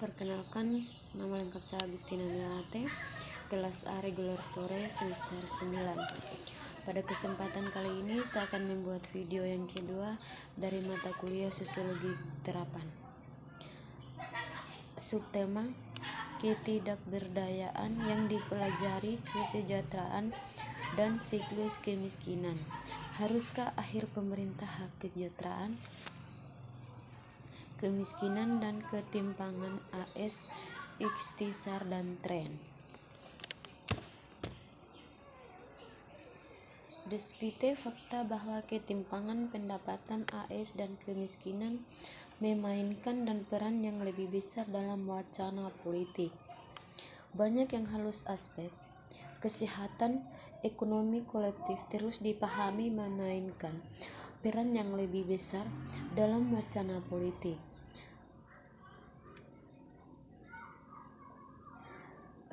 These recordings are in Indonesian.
Perkenalkan, nama lengkap saya Agustina Milate, kelas A reguler sore semester 9. Pada kesempatan kali ini saya akan membuat video yang kedua dari mata kuliah Sosiologi Terapan. Subtema, ketidakberdayaan yang dipelajari, kesejahteraan dan siklus kemiskinan. Haruskah akhir pemerintah hak kesejahteraan, kemiskinan dan ketimpangan AS, ikhtisar dan tren. Despite fakta bahwa ketimpangan pendapatan AS dan kemiskinan memainkan dan peran yang lebih besar dalam wacana politik, banyak yang halus aspek kesehatan ekonomi kolektif terus dipahami memainkan peran yang lebih besar dalam wacana politik.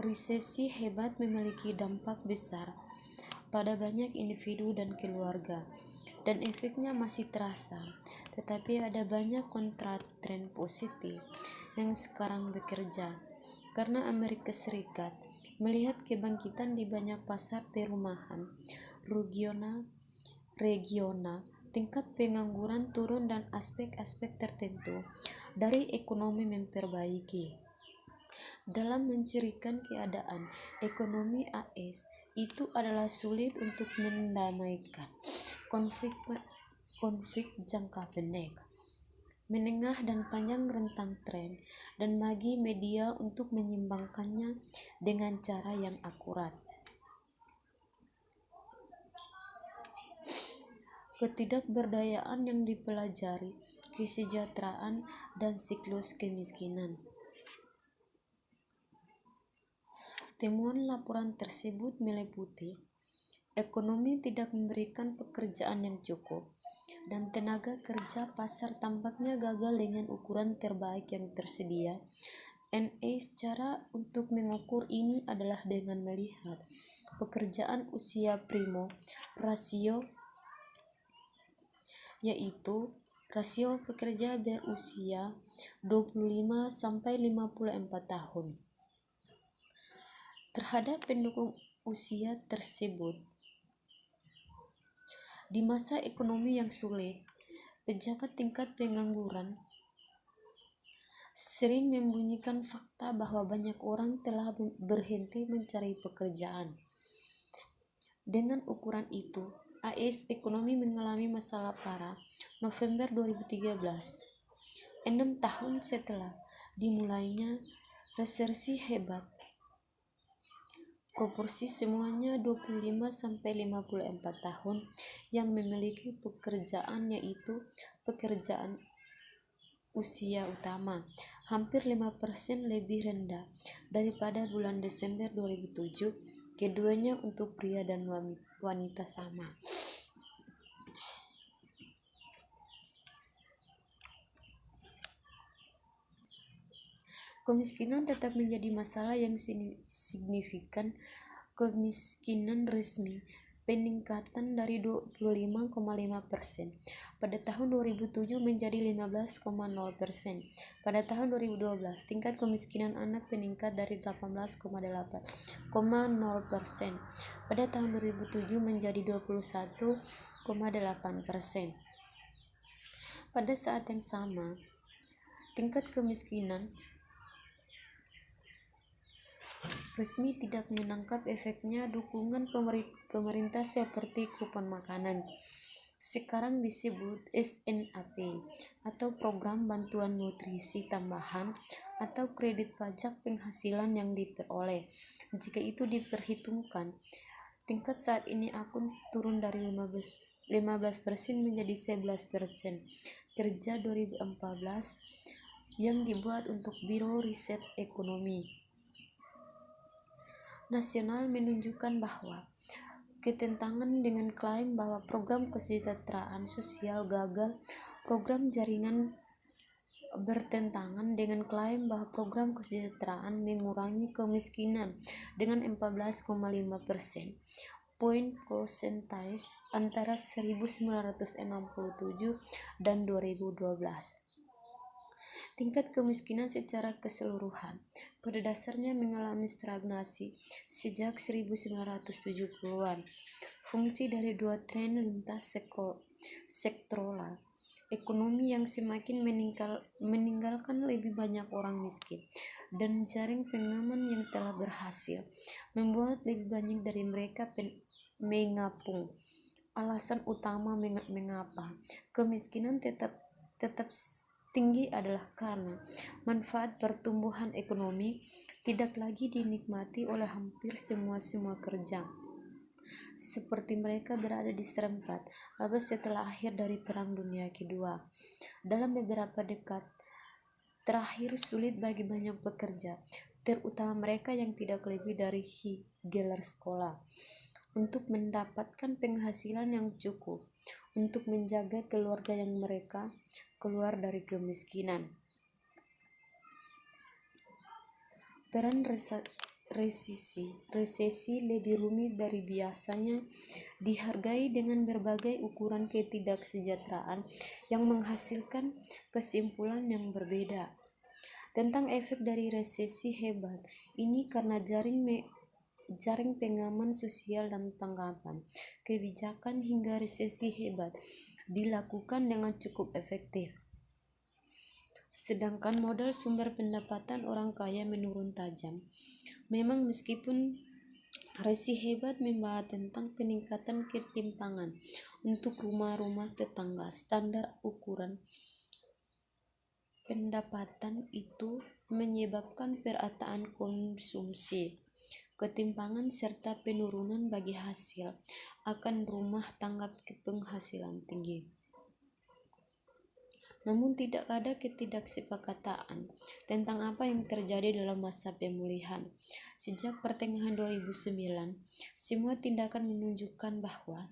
Resesi hebat memiliki dampak besar pada banyak individu dan keluarga, dan efeknya masih terasa, tetapi ada banyak kontra-tren positif yang sekarang bekerja, karena Amerika Serikat melihat kebangkitan di banyak pasar perumahan regional, tingkat pengangguran turun dan aspek-aspek tertentu dari ekonomi memperbaiki. Dalam mencirikan keadaan ekonomi AS itu adalah sulit untuk mendamaikan konflik jangka pendek, menengah dan panjang rentang tren, dan bagi media untuk menyimbangkannya dengan cara yang akurat. Ketidakberdayaan yang dipelajari, kesejahteraan dan siklus kemiskinan. Temuan laporan tersebut meliputi ekonomi tidak memberikan pekerjaan yang cukup, dan tenaga kerja pasar tampaknya gagal dengan ukuran terbaik yang tersedia. Cara untuk mengukur ini adalah dengan melihat pekerjaan usia primo rasio, yaitu rasio pekerja berusia 25-54 tahun terhadap pendukung usia tersebut. Di masa ekonomi yang sulit, pejabat tingkat pengangguran sering membunyikan fakta bahwa banyak orang telah berhenti mencari pekerjaan. Dengan ukuran itu, AS ekonomi mengalami masalah parah November 2013, 6 tahun setelah dimulainya resesi hebat. Proporsi semuanya 25-54 tahun yang memiliki pekerjaan, yaitu pekerjaan usia utama, hampir 5% lebih rendah daripada bulan Desember 2007, keduanya untuk pria dan wanita sama. Kemiskinan tetap menjadi masalah yang signifikan. Kemiskinan resmi peningkatan dari 25,5% pada tahun 2007 menjadi 15,0% pada tahun 2012. Tingkat kemiskinan anak meningkat dari 18,8% pada tahun 2007 menjadi 21,8%. Pada saat yang sama, tingkat kemiskinan resmi tidak menangkap efeknya dukungan pemerintah seperti kupon makanan, sekarang disebut SNAP, atau program bantuan nutrisi tambahan atau kredit pajak penghasilan yang diperoleh. Jika itu diperhitungkan, tingkat saat ini akan turun dari 15% menjadi 11%. Kerja 2014 yang dibuat untuk Biro Riset Ekonomi Nasional menunjukkan bahwa ketentangan dengan klaim bahwa program kesejahteraan sosial gagal. Program jaringan bertentangan dengan klaim bahwa program kesejahteraan mengurangi kemiskinan dengan 14,5% poin persentase antara 1967 dan 2012. Tingkat kemiskinan secara keseluruhan pada dasarnya mengalami stagnasi sejak 1970-an. Fungsi dari dua tren lintas sektoral ekonomi yang semakin meninggalkan lebih banyak orang miskin dan jaring pengaman yang telah berhasil membuat lebih banyak dari mereka mengapung. Alasan utama mengapa kemiskinan tetap tinggi adalah karena manfaat pertumbuhan ekonomi tidak lagi dinikmati oleh hampir semua kerja, seperti mereka berada di seperempat abad setelah akhir dari Perang Dunia Kedua. Dalam beberapa dekade terakhir sulit bagi banyak pekerja, terutama mereka yang tidak lebih dari gelar sekolah, untuk mendapatkan penghasilan yang cukup untuk menjaga keluarga yang mereka keluar dari kemiskinan. Peran resesi lebih rumit dari biasanya dihargai dengan berbagai ukuran ketidaksejahteraan yang menghasilkan kesimpulan yang berbeda tentang efek dari resesi hebat ini karena jaring pengaman sosial dan tanggapan kebijakan hingga resesi hebat dilakukan dengan cukup efektif. Sedangkan modal sumber pendapatan orang kaya menurun tajam. Memang meskipun resesi hebat membahas tentang peningkatan ketimpangan untuk rumah-rumah tetangga, standar ukuran pendapatan itu menyebabkan perataan konsumsi, ketimpangan serta penurunan bagi hasil akan rumah tangga penghasilan tinggi. Namun tidak ada ketidaksepakatan tentang apa yang terjadi dalam masa pemulihan. Sejak pertengahan 2009, semua tindakan menunjukkan bahwa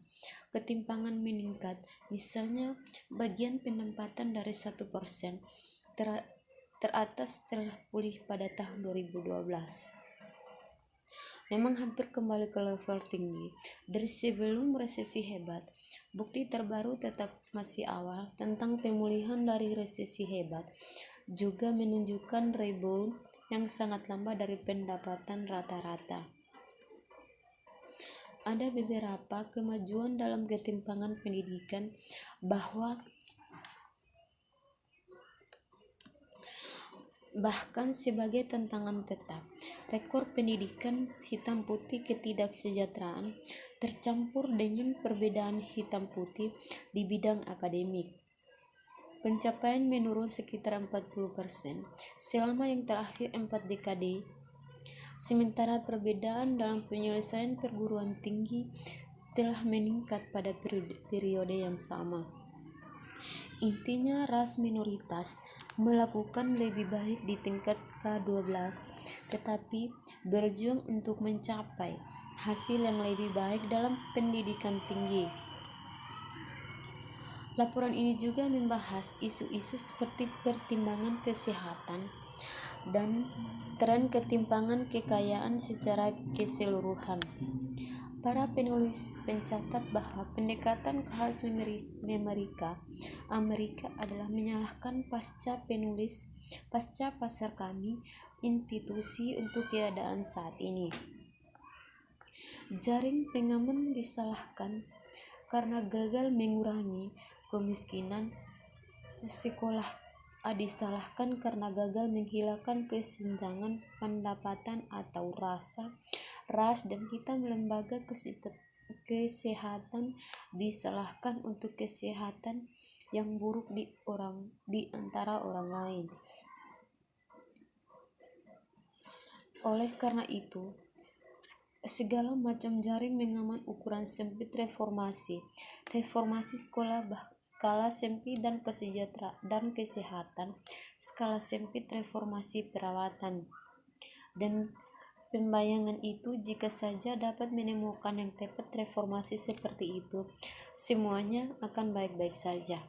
ketimpangan meningkat. Misalnya, bagian pendapatan dari 1% teratas telah pulih pada tahun 2012. Memang hampir kembali ke level tinggi dari sebelum resesi hebat. Bukti terbaru tetap masih awal tentang pemulihan dari resesi hebat juga menunjukkan rebound yang sangat lambat dari pendapatan rata-rata. Ada beberapa kemajuan dalam ketimpangan pendidikan bahkan sebagai tantangan tetap. Rekor pendidikan hitam putih ketidaksejahteraan tercampur dengan perbedaan hitam putih di bidang akademik. Pencapaian menurun sekitar 40% selama yang terakhir 4 dekade. Sementara perbedaan dalam penyelesaian perguruan tinggi telah meningkat pada periode yang sama. Intinya, ras minoritas melakukan lebih baik di tingkat K12, tetapi berjuang untuk mencapai hasil yang lebih baik dalam pendidikan tinggi. Laporan ini juga membahas isu-isu seperti pertimbangan kesehatan dan tren ketimpangan kekayaan secara keseluruhan. Para penulis mencatat bahwa pendekatan khas Amerika adalah menyalahkan pasca pasar kami institusi untuk keadaan saat ini. Jaring pengaman disalahkan karena gagal mengurangi kemiskinan, sekolah disalahkan karena gagal menghilangkan kesenjangan pendapatan atau ras, dan kita lembaga kesehatan disalahkan untuk kesehatan yang buruk di antara orang lain. Oleh karena itu, segala macam jaring mengaman ukuran sempit reformasi skala sempit dan kesehatan, skala sempit reformasi perawatan, dan pembayangan itu jika saja dapat menemukan yang tepat reformasi seperti itu, semuanya akan baik-baik saja.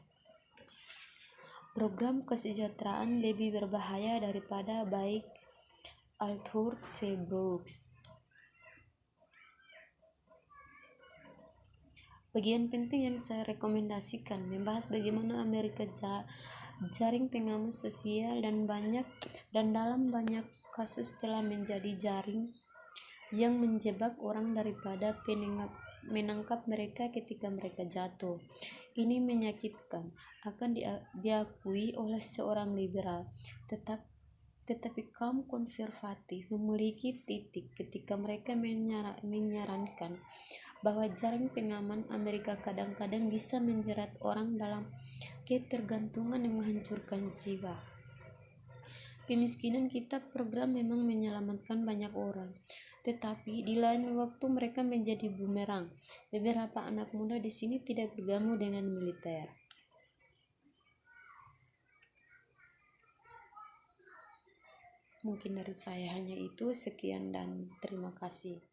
Program kesejahteraan lebih berbahaya daripada baik. Arthur T. Brooks. Bagian penting yang saya rekomendasikan membahas bagaimana Amerika jaring pengaman sosial dan dalam banyak kasus telah menjadi jaring yang menjebak orang daripada menangkap mereka ketika mereka jatuh. Ini menyakitkan, akan diakui oleh seorang liberal, tetapi kaum konservatif memiliki titik ketika mereka menyarankan bahwa jaring pengaman Amerika kadang-kadang bisa menjerat orang dalam ketergantungan yang menghancurkan jiwa. Kemiskinan kita program memang menyelamatkan banyak orang, tetapi di lain waktu mereka menjadi bumerang. Beberapa anak muda di sini tidak bergabung dengan militer. Mungkin dari saya hanya itu, sekian dan terima kasih.